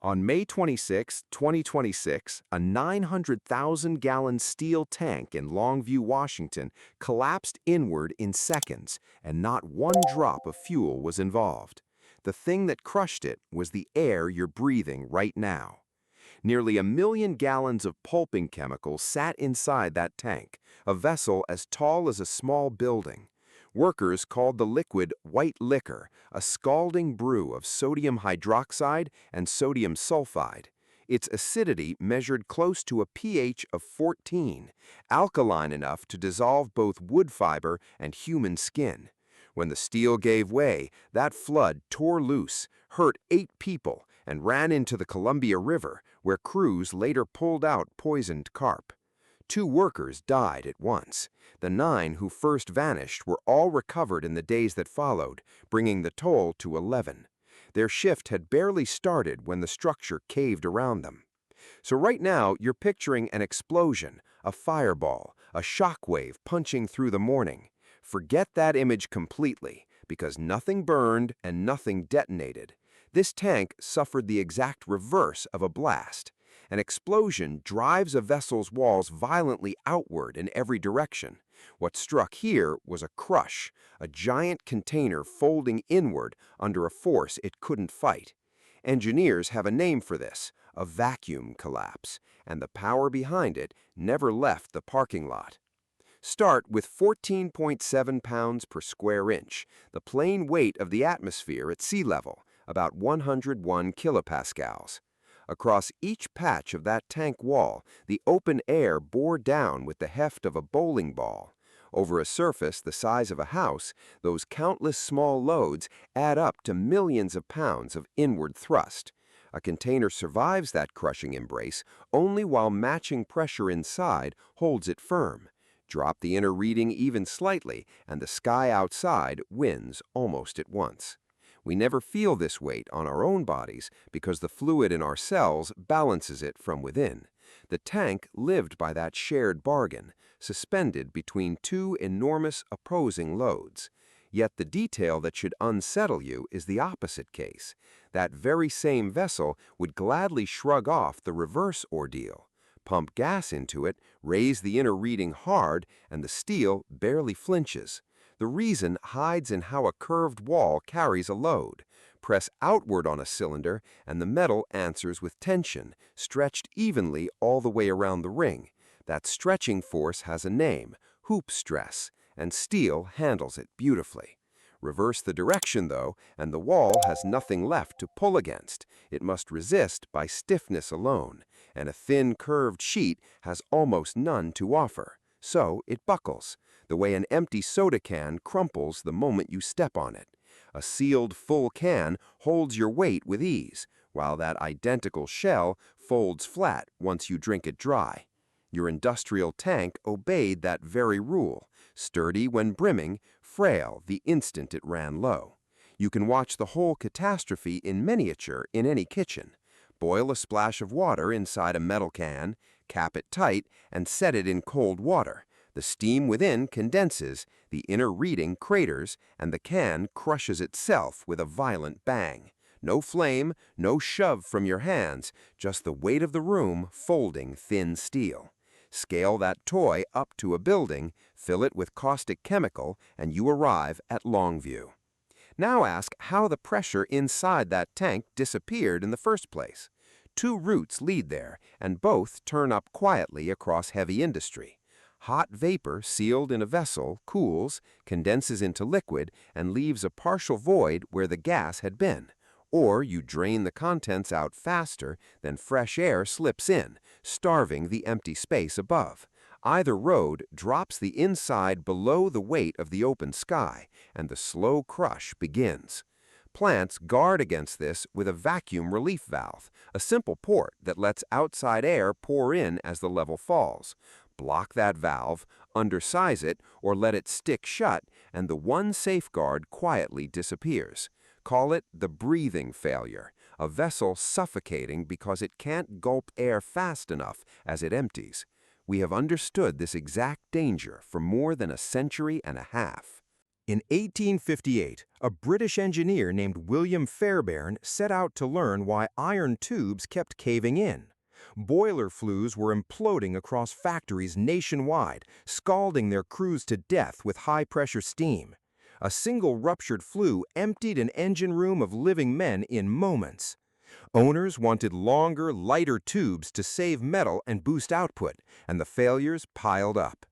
On May 26, 2026, a 900,000-gallon steel tank in Longview, Washington, collapsed inward in seconds, and not one drop of fuel was involved. The thing that crushed it was the air you're breathing right now. Nearly 1 million gallons of pulping chemicals sat inside that tank, a vessel as tall as a small building. Workers called the liquid white liquor, a scalding brew of sodium hydroxide and sodium sulfide. Its acidity measured close to a pH of 14, alkaline enough to dissolve both wood fiber and human skin. When the steel gave way, that flood tore loose, hurt 8 people, and ran into the Columbia River, where crews later pulled out poisoned carp. 2 workers died at once. The 9 who first vanished were all recovered in the days that followed, bringing the toll to 11. Their shift had barely started when the structure caved around them. So right now, you're picturing an explosion, a fireball, a shockwave punching through the morning. Forget that image completely, because nothing burned and nothing detonated. This tank suffered the exact reverse of a blast. An explosion drives a vessel's walls violently outward in every direction. What struck here was a crush, a giant container folding inward under a force it couldn't fight. Engineers have a name for this, a vacuum collapse, and the power behind it never left the parking lot. Start with 14.7 pounds per square inch, the plain weight of the atmosphere at sea level, about 101 kilopascals. Across each patch of that tank wall, the open air bore down with the heft of a bowling ball. Over a surface the size of a house, those countless small loads add up to millions of pounds of inward thrust. A container survives that crushing embrace only while matching pressure inside holds it firm. Drop the inner reading even slightly, and the sky outside wins almost at once. We never feel this weight on our own bodies because the fluid in our cells balances it from within. The tank lived by that shared bargain, suspended between 2 enormous opposing loads. Yet the detail that should unsettle you is the opposite case. That very same vessel would gladly shrug off the reverse ordeal. Pump gas into it, raise the inner reading hard, and the steel barely flinches. The reason hides in how a curved wall carries a load. Press outward on a cylinder, and the metal answers with tension, stretched evenly all the way around the ring. That stretching force has a name, hoop stress, and steel handles it beautifully. Reverse the direction, though, and the wall has nothing left to pull against. It must resist by stiffness alone, and a thin curved sheet has almost none to offer. So it buckles, the way an empty soda can crumples the moment you step on it. A sealed full can holds your weight with ease, while that identical shell folds flat once you drink it dry. Your industrial tank obeyed that very rule, sturdy when brimming, frail the instant it ran low. You can watch the whole catastrophe in miniature in any kitchen. Boil a splash of water inside a metal can, cap it tight, and set it in cold water. The steam within condenses, the inner reading craters, and the can crushes itself with a violent bang. No flame, no shove from your hands, just the weight of the room folding thin steel. Scale that toy up to a building, fill it with caustic chemical, and you arrive at Longview. Now ask how the pressure inside that tank disappeared in the first place. 2 routes lead there, and both turn up quietly across heavy industry. Hot vapor sealed in a vessel cools, condenses into liquid, and leaves a partial void where the gas had been. Or you drain the contents out faster than fresh air slips in, starving the empty space above. Either road drops the inside below the weight of the open sky, and the slow crush begins. Plants guard against this with a vacuum relief valve, a simple port that lets outside air pour in as the level falls. Block that valve, undersize it, or let it stick shut, and the one safeguard quietly disappears. Call it the breathing failure, a vessel suffocating because it can't gulp air fast enough as it empties. We have understood this exact danger for more than a century and a half. In 1858, a British engineer named William Fairbairn set out to learn why iron tubes kept caving in. Boiler flues were imploding across factories nationwide, scalding their crews to death with high-pressure steam. A single ruptured flue emptied an engine room of living men in moments. Owners wanted longer, lighter tubes to save metal and boost output, and the failures piled up.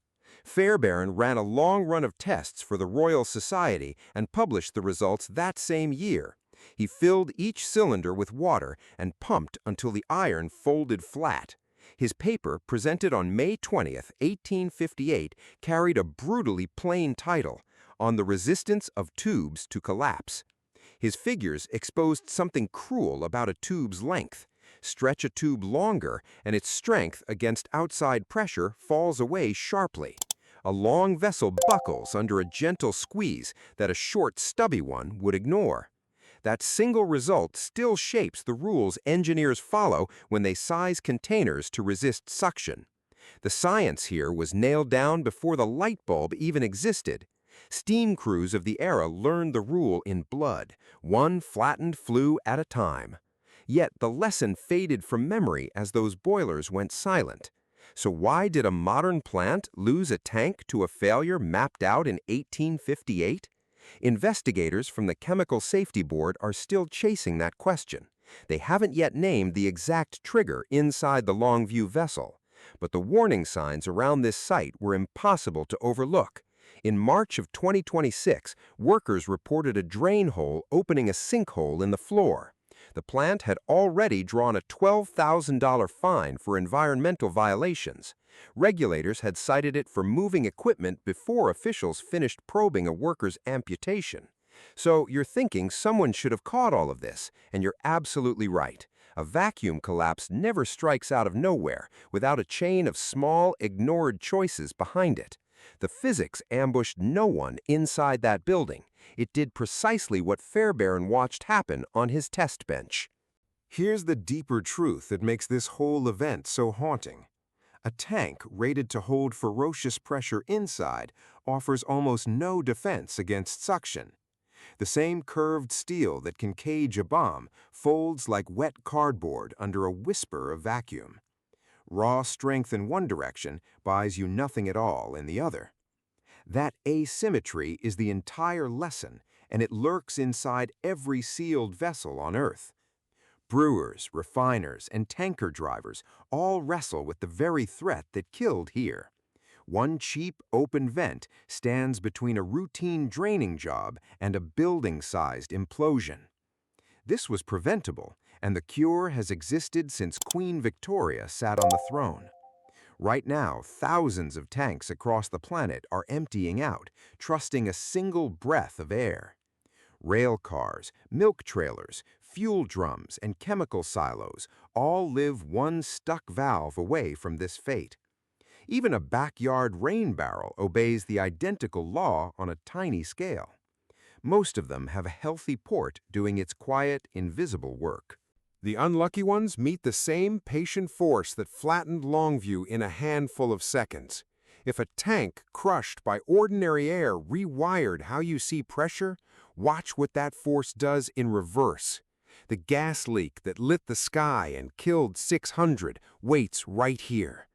Fairbairn ran a long run of tests for the Royal Society and published the results that same year. He filled each cylinder with water and pumped until the iron folded flat. His paper, presented on May 20, 1858, carried a brutally plain title, On the Resistance of Tubes to Collapse. His figures exposed something cruel about a tube's length. Stretch a tube longer, and its strength against outside pressure falls away sharply. A long vessel buckles under a gentle squeeze that a short, stubby one would ignore. That single result still shapes the rules engineers follow when they size containers to resist suction. The science here was nailed down before the light bulb even existed. Steam crews of the era learned the rule in blood, one flattened flue at a time. Yet the lesson faded from memory as those boilers went silent. So why did a modern plant lose a tank to a failure mapped out in 1858? Investigators from the Chemical Safety Board are still chasing that question. They haven't yet named the exact trigger inside the Longview vessel. But the warning signs around this site were impossible to overlook. In March of 2026, workers reported a drain hole opening a sinkhole in the floor. The plant had already drawn a $12,000 fine for environmental violations. Regulators had cited it for moving equipment before officials finished probing a worker's amputation. So you're thinking someone should have caught all of this, and you're absolutely right. A vacuum collapse never strikes out of nowhere without a chain of small, ignored choices behind it. The physics ambushed no one inside that building. It did precisely what Fairbairn watched happen on his test bench. Here's the deeper truth that makes this whole event so haunting. A tank rated to hold ferocious pressure inside offers almost no defense against suction. The same curved steel that can cage a bomb folds like wet cardboard under a whisper of vacuum. Raw strength in one direction buys you nothing at all in the other. That asymmetry is the entire lesson, and it lurks inside every sealed vessel on Earth. Brewers, refiners, and tanker drivers all wrestle with the very threat that killed here. One cheap, open vent stands between a routine draining job and a building-sized implosion. This was preventable, and the cure has existed since Queen Victoria sat on the throne. Right now, thousands of tanks across the planet are emptying out, trusting a single breath of air. Rail cars, milk trailers, fuel drums, and chemical silos all live one stuck valve away from this fate. Even a backyard rain barrel obeys the identical law on a tiny scale. Most of them have a healthy port doing its quiet, invisible work. The unlucky ones meet the same patient force that flattened Longview in a handful of seconds. If a tank crushed by ordinary air rewired how you see pressure, watch what that force does in reverse. The gas leak that lit the sky and killed 600 waits right here.